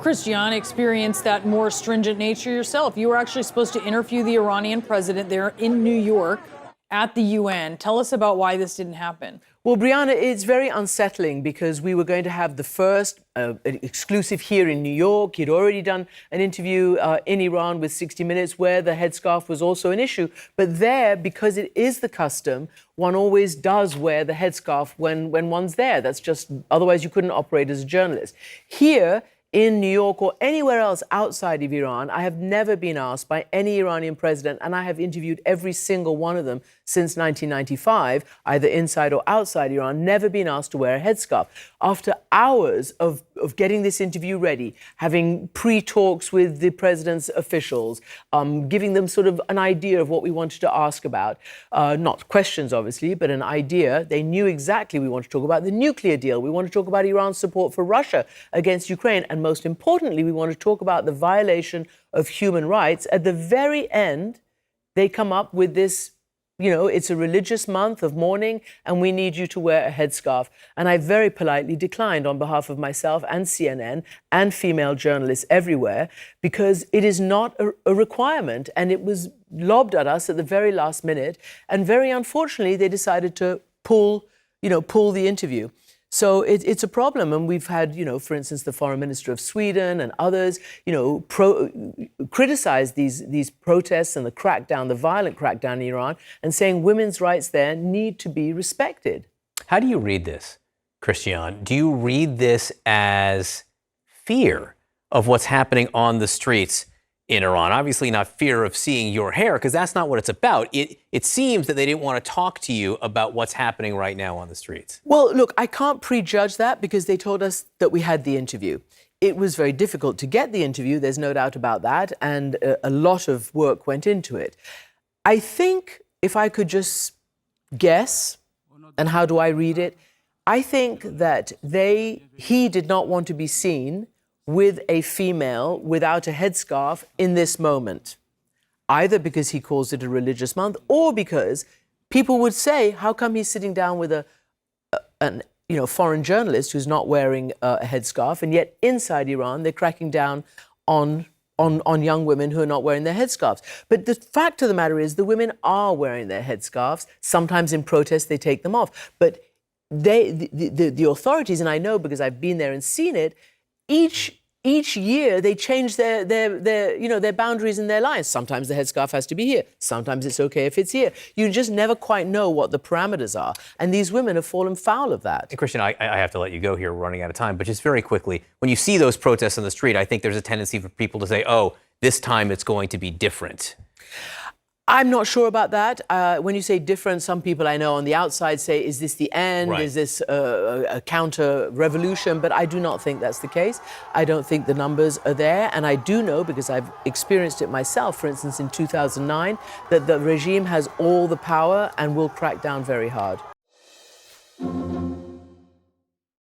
Christiane, experienced that more stringent nature yourself. You were actually supposed to interview the Iranian president there in New York at the UN. Tell us about why this didn't happen. Well, Brianna, it's very unsettling because we were going to have the first exclusive here in New York. He'd already done an interview in Iran with 60 Minutes where the headscarf was also an issue. But there, because it is the custom, one always does wear the headscarf when one's there. That's just, otherwise you couldn't operate as a journalist. Here, in New York or anywhere else outside of Iran, I have never been asked by any Iranian president, and I have interviewed every single one of them since 1995, either inside or outside Iran, never been asked to wear a headscarf. After hours of getting this interview ready, having pre-talks with the president's officials, giving them sort of an idea of what we wanted to ask about, not questions obviously, but an idea. They knew exactly we want to talk about the nuclear deal. We want to talk about Iran's support for Russia against Ukraine. And most importantly, we want to talk about the violation of human rights. At the very end, they come up with this, you know, it's a religious month of mourning and we need you to wear a headscarf. And I very politely declined on behalf of myself and CNN and female journalists everywhere because it is not a requirement, and it was lobbed at us at the very last minute. And very unfortunately, they decided to pull the interview. So it's a problem, and we've had, you know, for instance, the foreign minister of Sweden and others, you know, criticize these protests and the crackdown, the violent crackdown in Iran, and saying women's rights there need to be respected. How do you read this, Christiane? Do you read this as fear of what's happening on the streets in Iran? Obviously not fear of seeing your hair, because that's not what it's about. It seems that they didn't want to talk to you about what's happening right now on the streets. Well, look, I can't prejudge that because they told us that we had the interview. It was very difficult to get the interview, there's no doubt about that, and a lot of work went into it. I think if I could just guess, and how do I read it, I think that he did not want to be seen with a female without a headscarf in this moment, either because he calls it a religious month or because people would say, how come he's sitting down with a foreign journalist who's not wearing a headscarf, and yet inside Iran they're cracking down on young women who are not wearing their headscarves. But the fact of the matter is the women are wearing their headscarves. Sometimes in protest they take them off. But the authorities, and I know because I've been there and seen it, each year they change their boundaries and their lines. Sometimes the headscarf has to be here. Sometimes it's okay if it's here. You just never quite know what the parameters are. And these women have fallen foul of that. And Christiane, I have to let you go here. We're running out of time. But just very quickly, when you see those protests on the street, I think there's a tendency for people to say, oh, this time it's going to be different. I'm not sure about that. When you say different, some people I know on the outside say, is this the end? Right. Is this a counter-revolution? But I do not think that's the case. I don't think the numbers are there. And I do know, because I've experienced it myself, for instance, in 2009, that the regime has all the power and will crack down very hard.